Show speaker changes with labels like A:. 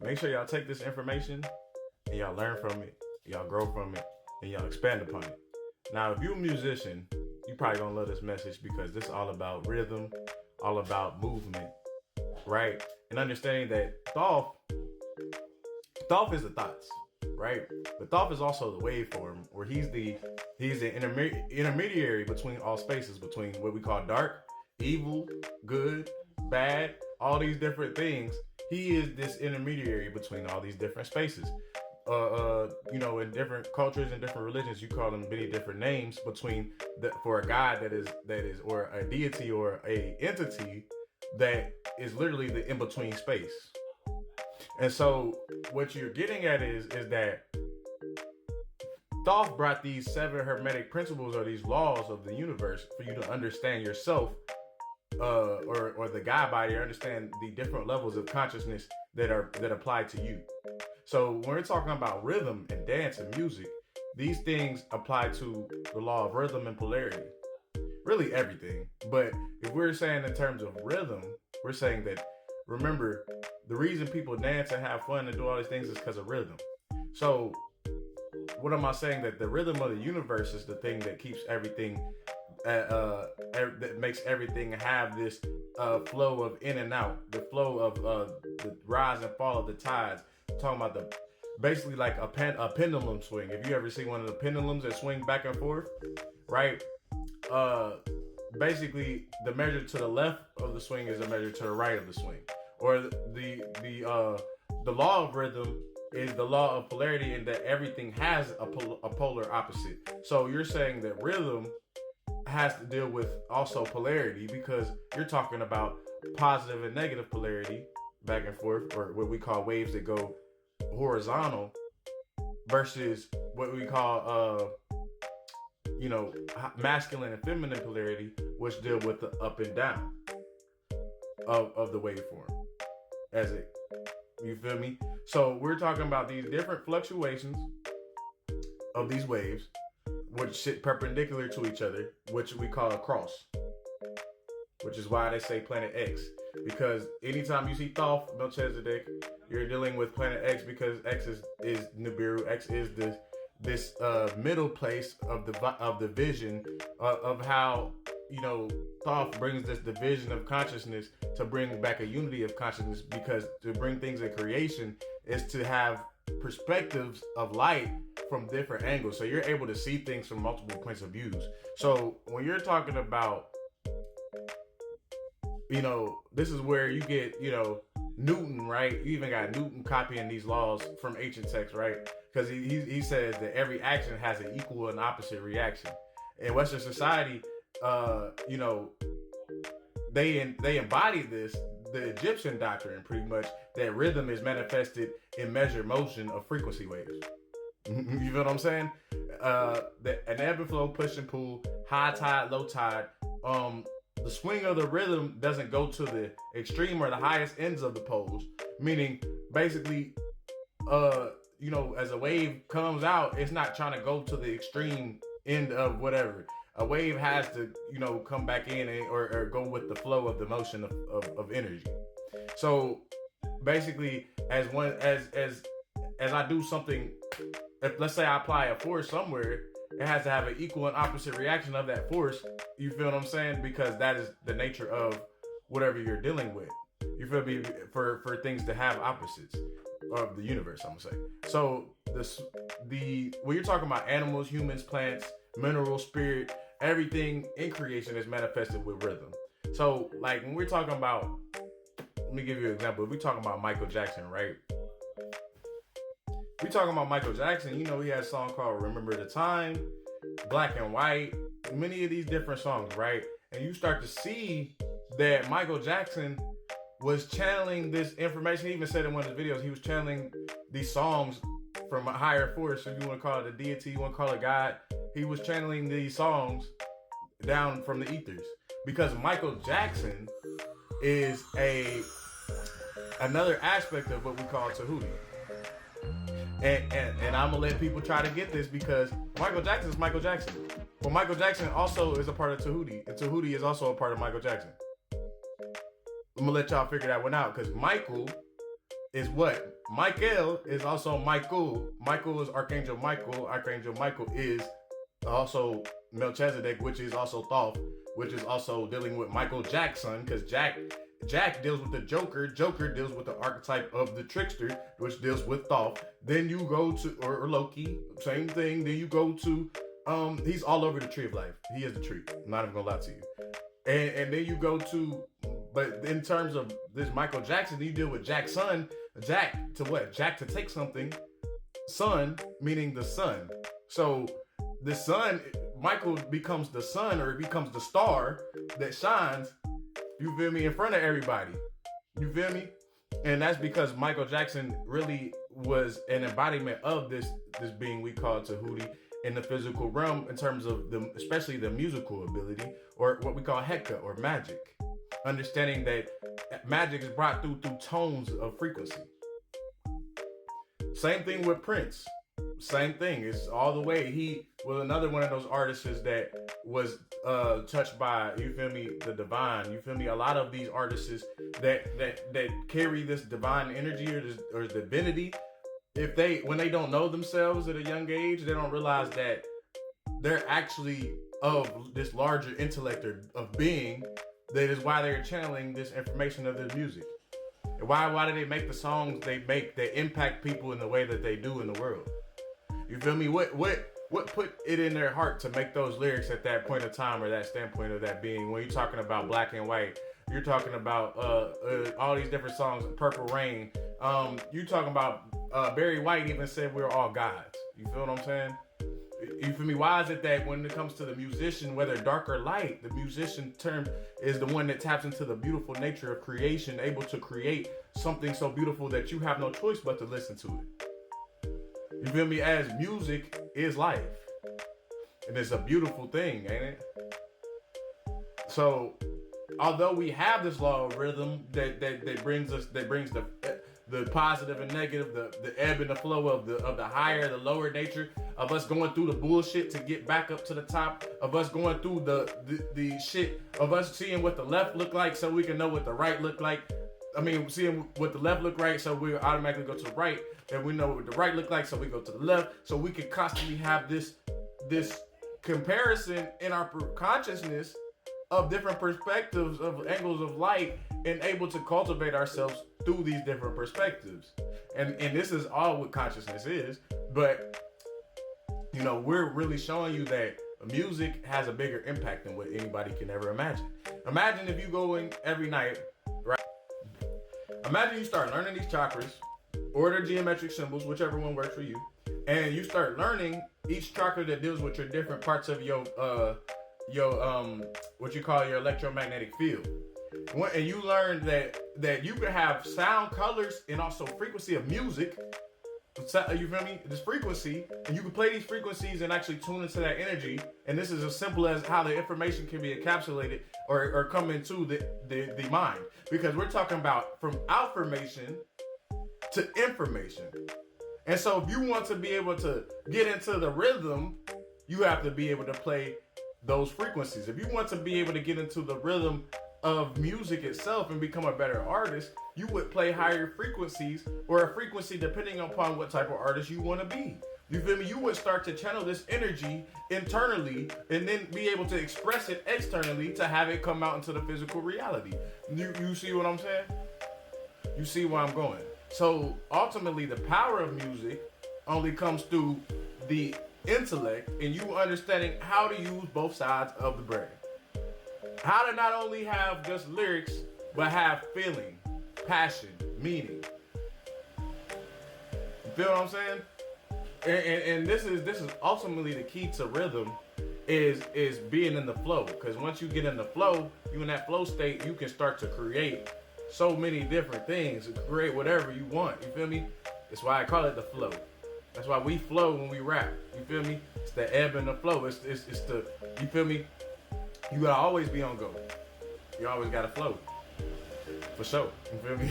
A: make sure y'all take this information and y'all learn from it, y'all grow from it, and y'all expand upon it. Now, if you're a musician, you probably gonna love this message because this is all about rhythm, all about movement, right? And understanding that Thoth is the thoughts, right? But Thoth is also the waveform, where he's the intermediary between all spaces, between what we call dark, evil, good, bad, all these different things. He is this intermediary between all these different spaces. In different cultures and different religions, you call them many different names for a god that is, or a deity or a entity that is literally the in-between space. And so what you're getting at is that Thoth brought these 7 hermetic principles, or these laws of the universe, for you to understand yourself, or the God body, or understand the different levels of consciousness that apply to you. So when we're talking about rhythm and dance and music, these things apply to the law of rhythm and polarity. Really everything. But if we're saying in terms of rhythm, we're saying that, remember, the reason people dance and have fun and do all these things is because of rhythm. So what am I saying? That the rhythm of the universe is the thing that keeps everything, that makes everything have this flow of in and out, the flow of the rise and fall of the tides. I'm talking about basically like a pendulum swing. If you ever see one of the pendulums that swing back and forth, right? Basically the measure to the left of the swing is a measure to the right of the swing. Or the law of rhythm is the law of polarity, in that everything has a polar opposite. So you're saying that rhythm has to deal with also polarity, because you're talking about positive and negative polarity back and forth, or what we call waves that go horizontal, versus what we call masculine and feminine polarity, which deal with the up and down of the waveform. You feel me? So we're talking about these different fluctuations of these waves, which sit perpendicular to each other, which we call a cross. Which is why they say planet X. Because anytime you see Thoth, Melchizedek, you're dealing with planet X, because X is Nibiru. X is this middle place of the vision of how, Thoth brings this division of consciousness to bring back a unity of consciousness, because to bring things in creation is to have perspectives of light from different angles. So you're able to see things from multiple points of views. So when you're talking about, this is where you get, Newton, right? You even got Newton copying these laws from ancient texts, right? Because he says that every action has an equal and opposite reaction. In Western society, they embody this, the Egyptian doctrine, pretty much, that rhythm is manifested in measured motion of frequency waves. You feel what I'm saying? An ebb and flow, push and pull, high tide, low tide. The swing of the rhythm doesn't go to the extreme or the highest ends of the poles, meaning basically, as a wave comes out, it's not trying to go to the extreme end of whatever. A wave has to, come back in or go with the flow of the motion of energy. So basically, as I do something, if let's say I apply a force somewhere, it has to have an equal and opposite reaction of that force. You feel what I'm saying? Because that is the nature of whatever you're dealing with. You feel me? For things to have opposites of the universe, I'm gonna say. So when you're talking about animals, humans, plants, minerals, spirit, everything in creation is manifested with rhythm. So like when we're talking about, let me give you an example. If we're talking about Michael Jackson, right? We talking about Michael Jackson, he had a song called Remember the Time, Black and White, many of these different songs, right? And you start to see that Michael Jackson was channeling this information. He even said in one of his videos, he was channeling these songs from a higher force. If you want to call it a deity, you want to call it God, he was channeling these songs down from the ethers. Because Michael Jackson is another aspect of what we call Tahuti. And I'm gonna let people try to get this, because Michael Jackson is Michael Jackson. But Michael Jackson also is a part of Tahuti, and Tahuti is also a part of Michael Jackson. I'm gonna let y'all figure that one out, because Michael is what? Michael is also Michael. Michael is Archangel Michael. Archangel Michael is also Melchizedek, which is also Thoth, which is also dealing with Michael Jackson, because Jack deals with the Joker. Joker deals with the archetype of the trickster, which deals with Thoth. Then you go to, or Loki, same thing. Then you go to, he's all over the tree of life. He is the tree. I'm not even gonna lie to you. And then you go to, but in terms of this Michael Jackson, you deal with Jackson. Jack to what? Jack to take something. Sun, meaning the sun. So the sun, Michael becomes the sun, or it becomes the star that shines, you feel me, in front of everybody. You feel me? And that's because Michael Jackson really was an embodiment of this being we call Tahuti in the physical realm, in terms of especially the musical ability, or what we call Heka, or magic. Understanding that magic is brought through tones of frequency. Same thing with Prince. Same thing. It's all the way. He was another one of those artists that was touched by, you feel me, the divine. You feel me? A lot of these artists that carry this divine energy or divinity, when they don't know themselves at a young age, they don't realize that they're actually of this larger intellect of being. That is why they're channeling this information of this music. And why do they make the songs they make that impact people in the way that they do in the world? You feel me? What put it in their heart to make those lyrics at that point of time, or that standpoint of that being? When you're talking about Black and White, you're talking about all these different songs, Purple Rain. You're talking about Barry White even said we're all gods. You feel what I'm saying? You feel me? Why is it that when it comes to the musician, whether dark or light, the musician term is the one that taps into the beautiful nature of creation, able to create something so beautiful that you have no choice but to listen to it. You feel me? As music is life. And it's a beautiful thing, ain't it? So, although we have this law of rhythm that brings the positive and negative, the ebb and the flow of the higher, the lower nature, of us going through the bullshit to get back up to the top, of us going through the shit, of us seeing what the left look like so we can know what the right look like. I mean, seeing what the left look right, so we automatically go to the right, and we know what the right look like, so we go to the left, so we can constantly have this comparison in our consciousness of different perspectives, of angles of light, and able to cultivate ourselves through these different perspectives. And this is all what consciousness is. But, you know, we're really showing you that music has a bigger impact than what anybody can ever imagine. Imagine if you go in every night, right? Imagine you start learning these chakras, or their geometric symbols, whichever one works for you, and you start learning each chakra that deals with your different parts of your what you call your electromagnetic field. And you learn that you can have sound, colors, and also frequency of music. You feel me? This frequency, and you can play these frequencies and actually tune into that energy. And this is as simple as how the information can be encapsulated or come into the mind. Because we're talking about from affirmation to information. And so if you want to be able to get into the rhythm, you have to be able to play those frequencies. If you want to be able to get into the rhythm of music itself and become a better artist, you would play higher frequencies, or a frequency depending upon what type of artist you want to be. You feel me? You would start to channel this energy internally and then be able to express it externally to have it come out into the physical reality. You see what I'm saying? You see where I'm going? So ultimately, the power of music only comes through the intellect and you understanding how to use both sides of the brain. How to not only have just lyrics, but have feeling, passion, meaning. You feel what I'm saying? And this is ultimately the key to rhythm is being in the flow. Because once you get in the flow, you in that flow state, you can start to create so many different things, create whatever you want. You feel me? That's why I call it the flow. That's why we flow when we rap. You feel me? It's the ebb and the flow. It's the, you feel me? You gotta always be on go. You always gotta flow. For sure. You feel me?